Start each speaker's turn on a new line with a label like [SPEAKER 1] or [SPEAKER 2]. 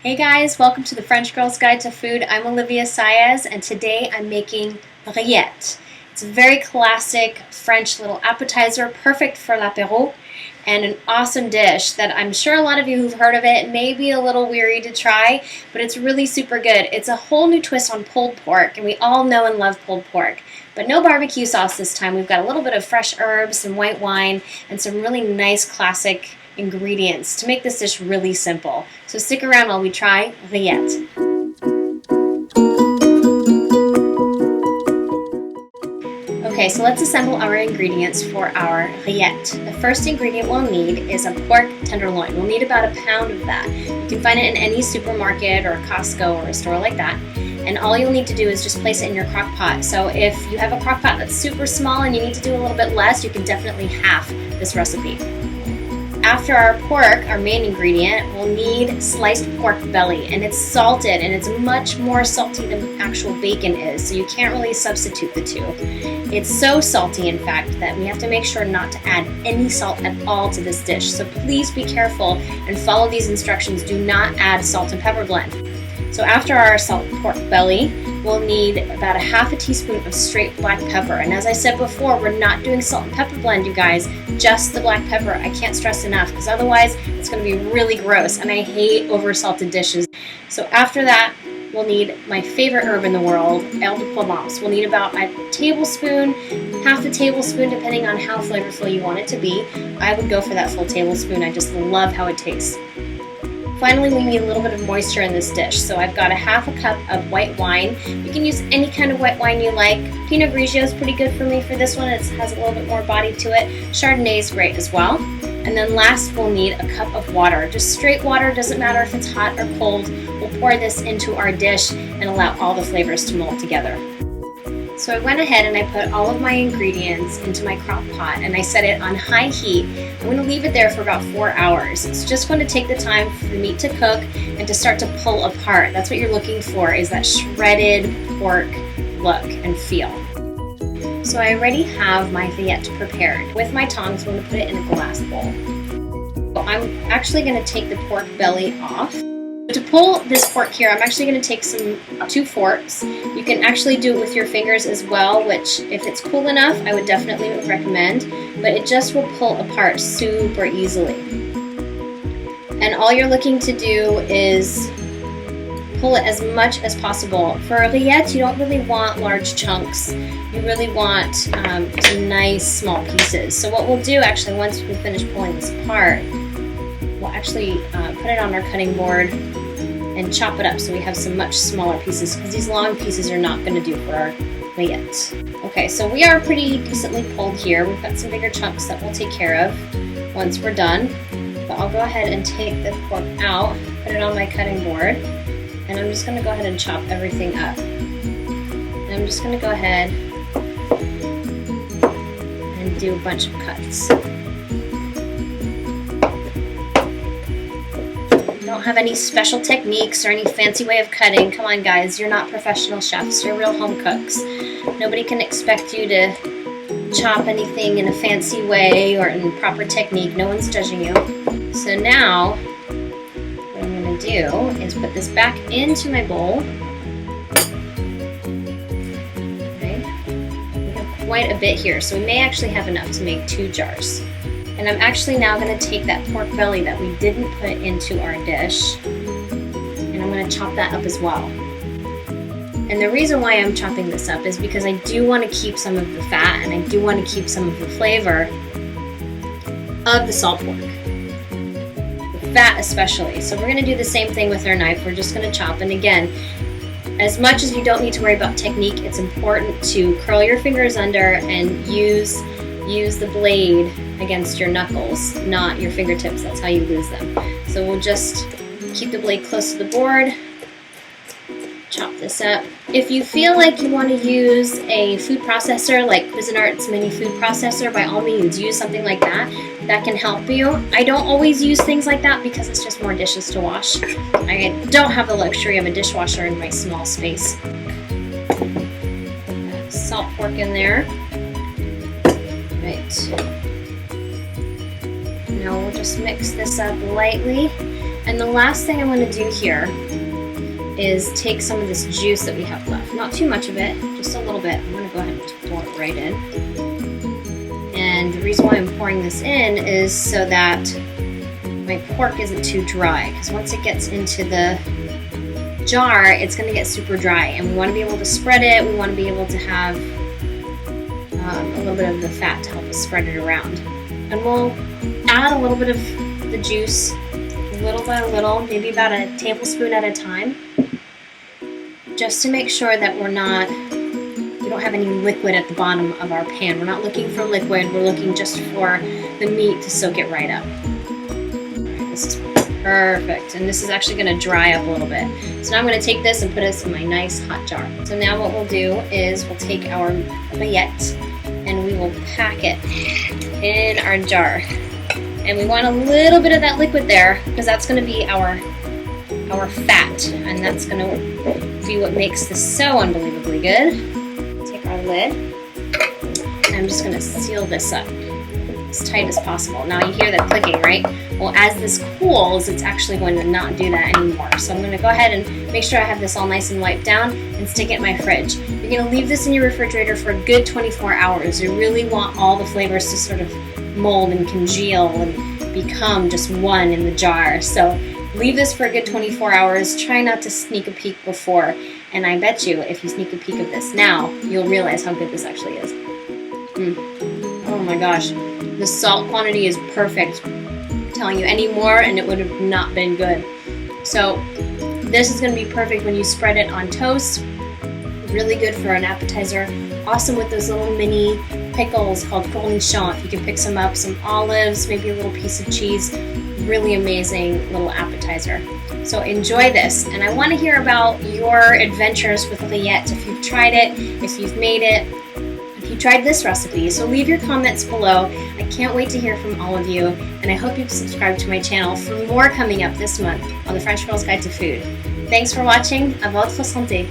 [SPEAKER 1] Hey guys, welcome to the French Girl's Guide to Food. I'm Olivia Saez, and today I'm making rillettes. It's a very classic French little appetizer, perfect for l'apéro, and an awesome dish that I'm sure a lot of you who've heard of it may be a little weary to try, but it's really super good. It's a whole new twist on pulled pork, and we all know and love pulled pork. But no barbecue sauce this time. We've got a little bit of fresh herbs, some white wine, and some really nice classic ingredients to make this dish really simple. So stick around while we try rillettes. Okay, so let's assemble our ingredients for our rillette. The first ingredient we'll need is a pork tenderloin. We'll need about a pound of that. You can find it in any supermarket or Costco or a store like that. And all you'll need to do is just place it in your crock pot. So if you have a crock pot that's super small and you need to do a little bit less, you can definitely half this recipe. After our pork, our main ingredient, we'll need sliced pork belly, and it's salted, and it's much more salty than actual bacon is, so you can't really substitute the two. It's so salty, in fact, that we have to make sure not to add any salt at all to this dish, so please be careful and follow these instructions. Do not add salt and pepper blend. So after our salt pork belly, we'll need about a half a teaspoon of straight black pepper. And as I said before, we're not doing salt and pepper blend, you guys, just the black pepper. I can't stress enough because otherwise it's going to be really gross, and I hate over salted dishes. So after that, we'll need my favorite herb in the world, Herbes de Provence. We'll need about a tablespoon, half a tablespoon, depending on how flavorful you want it to be. I would go for that full tablespoon. I just love how it tastes. Finally, we need a little bit of moisture in this dish, so I've got a half a cup of white wine. You can use any kind of white wine you like. Pinot Grigio is pretty good for me for this one. It has a little bit more body to it. Chardonnay is great as well. And then last, we'll need a cup of water. Just straight water, doesn't matter if it's hot or cold. We'll pour this into our dish and allow all the flavors to melt together. So I went ahead and I put all of my ingredients into my crock pot and I set it on high heat. I'm going to leave it there for about 4 hours. It's just going to take the time for the meat to cook and to start to pull apart. That's what you're looking for, is that shredded pork look and feel. So I already have my rillette prepared. With my tongs, I'm going to put it in a glass bowl. So I'm actually going to take the pork belly off. To pull this pork here, I'm actually going to take 2 forks. You can actually do it with your fingers as well, which if it's cool enough, I would definitely recommend, but it just will pull apart super easily. And all you're looking to do is pull it as much as possible. For a rillette, you don't really want large chunks. You really want some nice small pieces. So what we'll do actually, once we finish pulling this apart, we'll actually put it on our cutting board and chop it up so we have some much smaller pieces, because these long pieces are not going to do for our rillettes. Okay, so we are pretty decently pulled here. We've got some bigger chunks that we'll take care of once we're done. But I'll go ahead and take the pork out, put it on my cutting board, and I'm just going to go ahead and chop everything up. And I'm just going to go ahead and do a bunch of cuts. Don't have any special techniques or any fancy way of cutting. Come on guys, you're not professional chefs, you're real home cooks. Nobody can expect you to chop anything in a fancy way or in proper technique. No one's judging you. So now, what I'm going to do is put this back into my bowl. Okay. We have quite a bit here, so we may actually have enough to make 2 jars. And I'm actually now going to take that pork belly that we didn't put into our dish, and I'm going to chop that up as well. And the reason why I'm chopping this up is because I do want to keep some of the fat, and I do want to keep some of the flavor of the salt pork. The fat especially. So we're going to do the same thing with our knife. We're just going to chop, and again, as much as you don't need to worry about technique, it's important to curl your fingers under and use the blade against your knuckles, not your fingertips. That's how you lose them. So we'll just keep the blade close to the board, chop this up. If you feel like you want to use a food processor like Cuisinart's mini food processor, by all means use something like that. That can help you. I don't always use things like that because it's just more dishes to wash. I don't have the luxury of a dishwasher in my small space. Salt pork in there. Right. Now we'll just mix this up lightly And the last thing I'm going to do here is take some of this juice that we have left. Not too much of it, just a little bit. I'm going to go ahead and pour it right in. And the reason why I'm pouring this in is so that my pork isn't too dry, because once it gets into the jar, it's going to get super dry, and we want to be able to spread it. We want to be able to have a little bit of the fat to help us spread it around. And we'll add a little bit of the juice, little by little, maybe about a tablespoon at a time, just to make sure that we don't have any liquid at the bottom of our pan. We're not looking for liquid, we're looking just for the meat to soak it right up. This is perfect, and this is actually going to dry up a little bit. So now I'm going to take this and put this in my nice hot jar. So now what we'll do is we'll take our rillettes and we will pack it in our jar. And we want a little bit of that liquid there, because that's going to be our fat, and that's going to be what makes this so unbelievably good. Take our lid, and I'm just going to seal this up as tight as possible. Now you hear that clicking, right? Well, as this cools, it's actually going to not do that anymore. So I'm going to go ahead and make sure I have this all nice and wiped down and stick it in my fridge. You're going to leave this in your refrigerator for a good 24 hours. You really want all the flavors to sort of mold and congeal and become just one in the jar. So leave this for a good 24 hours. Try not to sneak a peek before. And I bet you, if you sneak a peek of this now, you'll realize how good this actually is. Oh my gosh. The salt quantity is perfect. I'm telling you, any more and it would have not been good. So this is going to be perfect when you spread it on toast. Really good for an appetizer. Awesome with those little mini pickles called cornichons. If you can pick some up, some olives, maybe a little piece of cheese. Really amazing little appetizer. So enjoy this, and I want to hear about your adventures with rillettes. If you've tried it, if you've made it, if you tried this recipe. So leave your comments below. I can't wait to hear from all of you, and I hope you've subscribed to my channel for more coming up this month on the French Girl's Guide to Food. Thanks for watching. À votre santé.